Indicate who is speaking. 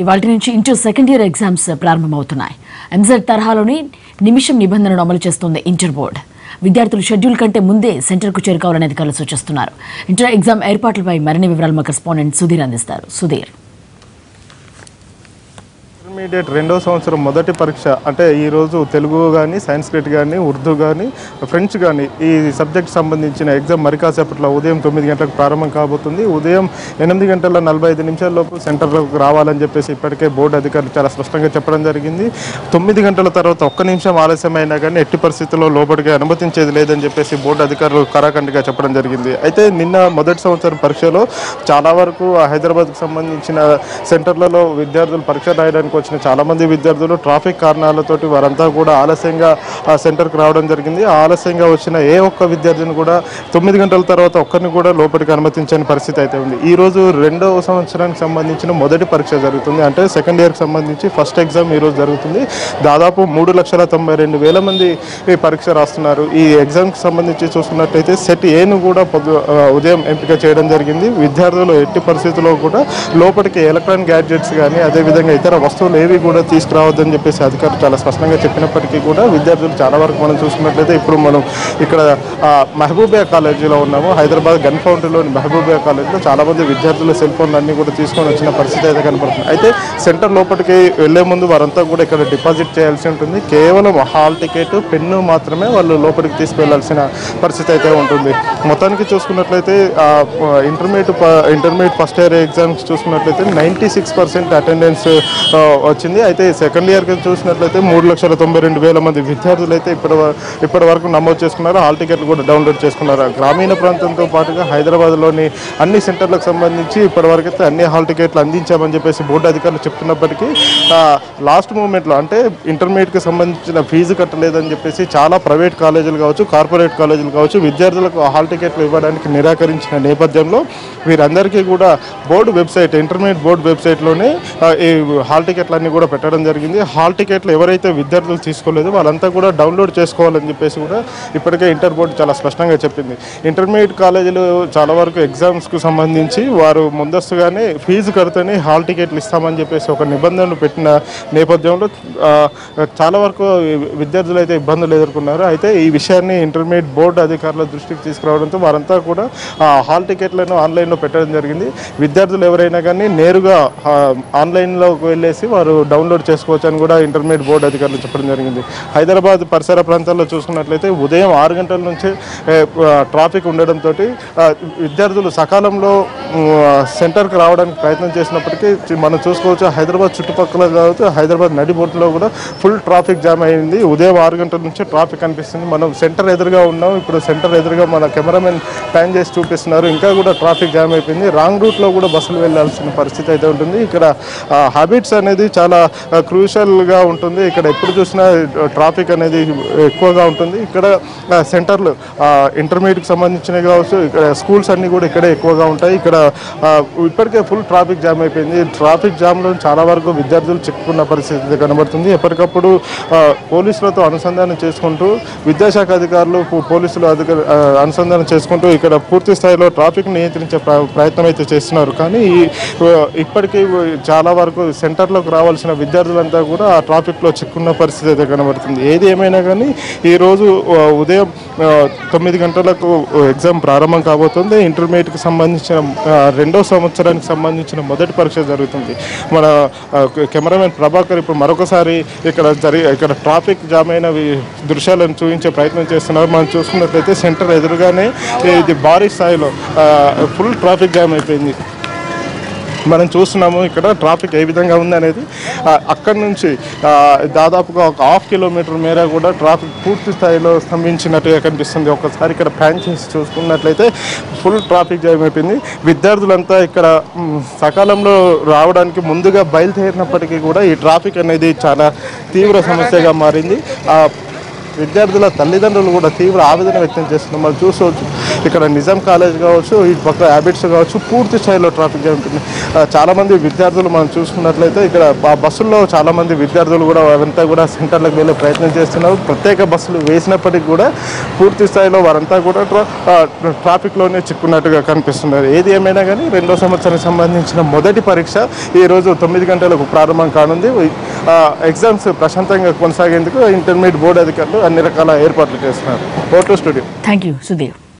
Speaker 1: ఇవాల్టి నుంచి inter second year exams ప్రారంభమవుతున్నాయి. ఎంజెడ్ తరహాలోని నిమిషం నిబంధనను అమలు చేస్తోంది ఇంటర్ బోర్డు. విద్యార్థులు షెడ్యూల్ కంటే ముందే సెంటర్కు చేరుకోవాలని అధికారులు సూచిస్తున్నారు. ఇంటర్ ఎగ్జామ్ ఏర్పాట్లపై మరిన్ని వివరాలు మా కరెస్పాండెంట్ సుధీర్ అందిస్తారు. సుధీర్,
Speaker 2: ఇంటర్మీడియట్ రెండో సంవత్సరం మొదటి పరీక్ష అంటే ఈరోజు తెలుగు కానీ, సంస్కృత్ కానీ, ఉర్దూ కానీ, ఫ్రెంచ్ కానీ ఈ సబ్జెక్ట్ సంబంధించిన ఎగ్జామ్ మరి కాసేపట్లో ఉదయం 9 గంటలకు ప్రారంభం కాబోతుంది. ఉదయం 8:45 లోపు సెంటర్లకు రావాలని చెప్పేసి ఇప్పటికే బోర్డు అధికారులు చాలా స్పష్టంగా చెప్పడం జరిగింది. 9 గంటల తర్వాత ఒక్క నిమిషం ఆలస్యమైనా కానీ ఎట్టి పరిస్థితుల్లో లోపలికి అనుమతించేది లేదని చెప్పేసి బోర్డు అధికారులు కరాఖండిగా చెప్పడం జరిగింది. అయితే నిన్న మొదటి సంవత్సరం పరీక్షలో చాలా వరకు హైదరాబాద్కు సంబంధించిన సెంటర్లలో విద్యార్థులు పరీక్ష రాయడానికి వచ్చిన చాలామంది విద్యార్థులు ట్రాఫిక్ కారణాలతోటి వారంతా కూడా ఆలస్యంగా సెంటర్కి రావడం జరిగింది. ఆలస్యంగా వచ్చిన ఏ ఒక్క విద్యార్థిని కూడా 9 గంటల తర్వాత ఒక్కరిని కూడా లోపలికి అనుమతించని పరిస్థితి అయితే ఉంది. ఈరోజు రెండవ సంవత్సరానికి సంబంధించిన మొదటి పరీక్ష జరుగుతుంది. అంటే సెకండ్ ఇయర్కి సంబంధించి ఫస్ట్ ఎగ్జామ్ ఈరోజు జరుగుతుంది. దాదాపు 3,92,000 మంది ఈ పరీక్ష రాస్తున్నారు. ఈ ఎగ్జామ్కి సంబంధించి చూసుకున్నట్లయితే సెట్ ఏను కూడా ఉదయం ఎంపిక చేయడం జరిగింది. విద్యార్థులు ఎట్టి పరిస్థితుల్లో కూడా లోపలికి ఎలక్ట్రానిక్ గ్యాడ్జెట్స్ కానీ అదేవిధంగా ఇతర వస్తువులు ఏవి కూడా తీసుకురావద్దని చెప్పేసి అధికారులు చాలా స్పష్టంగా చెప్పినప్పటికీ కూడా విద్యార్థులు చాలా వరకు మనం చూసుకున్నట్లయితే ఇప్పుడు మనం ఇక్కడ మహబూబియా కాలేజీలో ఉన్నాము. హైదరాబాద్ గన్ ఫౌంటైన్లోని మహబూబియా కాలేజీలో చాలామంది విద్యార్థుల సెల్ ఫోన్లు అన్నీ కూడా తీసుకొని వచ్చిన పరిస్థితి అయితే కనపడుతుంది. అయితే సెంటర్ లోపలికి వెళ్లే ముందు వారంతా కూడా ఇక్కడ డిపాజిట్ చేయాల్సి ఉంటుంది. కేవలం హాల్ టికెట్, పెన్ను మాత్రమే వాళ్ళు లోపలికి తీసుకువెళ్లాల్సిన పరిస్థితి అయితే ఉంటుంది. మొత్తానికి చూసుకున్నట్లయితే ఇంటర్మీడియట్ ఫస్ట్ ఇయర్ ఎగ్జామ్స్ చూసుకున్నట్లయితే 96% అటెండెన్స్ వచ్చింది. అయితే సెకండ్ ఇయర్కి చూసినట్లయితే 3,92,000 మంది విద్యార్థులు అయితే ఇప్పటి వరకు నమోదు చేసుకున్నారు. హాల్ టికెట్లు కూడా డౌన్లోడ్ చేసుకున్నారు. గ్రామీణ ప్రాంతంతో పాటుగా హైదరాబాద్లోని అన్ని సెంటర్లకు సంబంధించి ఇప్పటివరకు అయితే అన్ని హాల్ టికెట్లు అందించామని చెప్పేసి బోర్డు అధికారులు చెప్తున్నప్పటికీ లాస్ట్ మూమెంట్లో అంటే ఇంటర్మీడియట్కి సంబంధించిన ఫీజు కట్టలేదని చెప్పేసి చాలా ప్రైవేట్ కాలేజీలు కావచ్చు, కార్పొరేట్ కాలేజీలు కావచ్చు విద్యార్థులకు హాల్ టికెట్లు ఇవ్వడానికి నిరాకరించిన నేపథ్యంలో వీరందరికీ కూడా బోర్డు వెబ్సైట్, ఇంటర్మీడియట్ బోర్డు వెబ్సైట్లోనే ఈ హాల్ టికెట్లన్నీ కూడా పెట్టడం జరిగింది. హాల్ టికెట్లు ఎవరైతే విద్యార్థులు తీసుకోలేదో వాళ్ళంతా కూడా డౌన్లోడ్ చేసుకోవాలని చెప్పేసి కూడా ఇప్పటికే ఇంటర్ బోర్డు చాలా స్పష్టంగా చెప్పింది. ఇంటర్మీడియట్ కాలేజీలు చాలా వరకు ఎగ్జామ్స్కు సంబంధించి వారు ముందస్తుగానే ఫీజు కడితేనే హాల్ టికెట్లు ఇస్తామని చెప్పేసి ఒక నిబంధనలు పెట్టిన నేపథ్యంలో చాలా వరకు విద్యార్థులు అయితే ఇబ్బందులు ఎదుర్కొన్నారు. అయితే ఈ విషయాన్ని ఇంటర్మీడియట్ బోర్డు అధికారుల దృష్టికి తీసుకురావడంతో వారంతా కూడా హాల్ టికెట్లను ఆన్లైన్లో పెట్టడం జరిగింది. విద్యార్థులు ఎవరైనా కానీ నేరుగా ఆన్లైన్లోకి వెళ్ళేసి వారు డౌన్లోడ్ చేసుకోవచ్చు అని కూడా ఇంటర్మీడియట్ బోర్డు అధికారులు చెప్పడం జరిగింది. హైదరాబాద్ పరిసర ప్రాంతాల్లో చూసుకున్నట్లయితే ఉదయం 6 గంటల నుంచే ట్రాఫిక్ ఉండడంతో విద్యార్థులు సకాలంలో సెంటర్కి రావడానికి ప్రయత్నం చేసినప్పటికీ మనం చూసుకోవచ్చు హైదరాబాద్ చుట్టుపక్కల కావచ్చు, హైదరాబాద్ నడిబొట్టులో కూడా ఫుల్ ట్రాఫిక్ జామ్ అయింది. ఉదయం 6 గంటల నుంచే ట్రాఫిక్ కనిపిస్తుంది. మనం సెంటర్ ఎదురుగా ఉన్నాం. ఇప్పుడు సెంటర్ ఎదురుగా మన కెమెరామెన్ ప్యాన్ చేసి చూపిస్తున్నారు. ఇంకా కూడా ట్రాఫిక్ జామ్ అయిపోయింది. రాంగ్ రూట్లో కూడా బస్సులు వెళ్లాల్సిన పరిస్థితి అయితే ఉంటుంది. ఇక్కడ హ్యాబిట్స్ అనేది చాలా క్రూషియల్గా ఉంటుంది. ఇక్కడ ఎప్పుడు చూసినా ట్రాఫిక్ అనేది ఎక్కువగా ఉంటుంది. ఇక్కడ సెంటర్లు ఇంటర్మీడియట్కి సంబంధించినవి కావచ్చు, ఇక్కడ స్కూల్స్ అన్నీ కూడా ఇక్కడే ఎక్కువగా ఉంటాయి. ఇక్కడ ఇప్పటికే ఫుల్ ట్రాఫిక్ జామ్ అయిపోయింది. ట్రాఫిక్ జామ్లో చాలా వరకు విద్యార్థులు చిక్కుకున్న పరిస్థితి కనబడుతుంది. ఎప్పటికప్పుడు పోలీసులతో అనుసంధానం చేసుకుంటూ విద్యాశాఖ అధికారులు, పోలీసులు అనుసంధానం చేసుకుంటూ ఇక్కడ పూర్తి స్థాయిలో ట్రాఫిక్ నియంత్రించే ప్రయత్నం అయితే చేస్తున్నారు. కానీ ఇప్పటికీ చాలా వరకు సెంటర్లోకి రావాల్సిన విద్యార్థులంతా కూడా ఆ ట్రాఫిక్లో చిక్కున్న పరిస్థితి అయితే కనబడుతుంది. ఏది ఏమైనా కానీ ఈరోజు ఉదయం 9 గంటలకు ఎగ్జామ్ ప్రారంభం కాబోతుంది. ఇంటర్మీడియట్కి సంబంధించిన రెండో సంవత్సరానికి సంబంధించిన మొదటి పరీక్ష జరుగుతుంది. మన కెమెరామెన్ ప్రభాకర్ ఇప్పుడు మరొకసారి ఇక్కడ ట్రాఫిక్ జామ్ అయిన దృశ్యాలను చూపించే ప్రయత్నం చేస్తున్నారు. మనం చూసుకున్నట్లయితే సెంటర్ ఎదురుగానే ఇది భారీ స్థాయిలో ఫుల్ ట్రాఫిక్ జామ్ అయిపోయింది. మనం చూస్తున్నాము ఇక్కడ ట్రాఫిక్ ఏ విధంగా ఉందనేది. అక్కడి నుంచి దాదాపుగా ఒక 1/2 కిలోమీటర్ మేర కూడా ట్రాఫిక్ పూర్తి స్థాయిలో స్తంభించినట్టుగా కనిపిస్తుంది. ఒకసారి ఇక్కడ ప్యాన్ చేసి చూసుకున్నట్లయితే ఫుల్ ట్రాఫిక్ జామ్ అయిపోయింది. విద్యార్థులంతా ఇక్కడ సకాలంలో రావడానికి ముందుగా బయలుదేరినప్పటికీ కూడా ఈ ట్రాఫిక్ అనేది చాలా తీవ్ర సమస్యగా మారింది. విద్యార్థుల తల్లిదండ్రులు కూడా తీవ్ర ఆవేదన వ్యక్తం చేస్తున్నారు. మనం చూసుకోవచ్చు ఇక్కడ నిజాం కాలేజ్ కావచ్చు, ఈ పక్క హ్యాబిట్స్ కావచ్చు, పూర్తి స్థాయిలో ట్రాఫిక్ జామ్ ఉంటుంది. చాలామంది విద్యార్థులు మనం చూసుకున్నట్లయితే ఇక్కడ ఆ బస్సుల్లో చాలామంది విద్యార్థులు కూడా అవంతా కూడా సెంటర్లకు వెళ్ళే ప్రయత్నం చేస్తున్నారు. ప్రత్యేక బస్సులు వేసినప్పటికీ కూడా పూర్తి స్థాయిలో వారంతా కూడా ట్రాఫిక్లోనే చిక్కున్నట్టుగా కనిపిస్తున్నారు. ఏది ఏమైనా కానీ 2వ సంవత్సరానికి సంబంధించిన మొదటి పరీక్ష ఈరోజు 9 గంటలకు ప్రారంభం కానుంది. ఎగ్జామ్స్ ప్రశాంతంగా కొనసాగేందుకు ఇంటర్మీడియట్ బోర్డు అధికారులు అన్ని రకాల ఏర్పాట్లు చేస్తున్నారు. Photo studio.
Speaker 1: Thank you Sudheer.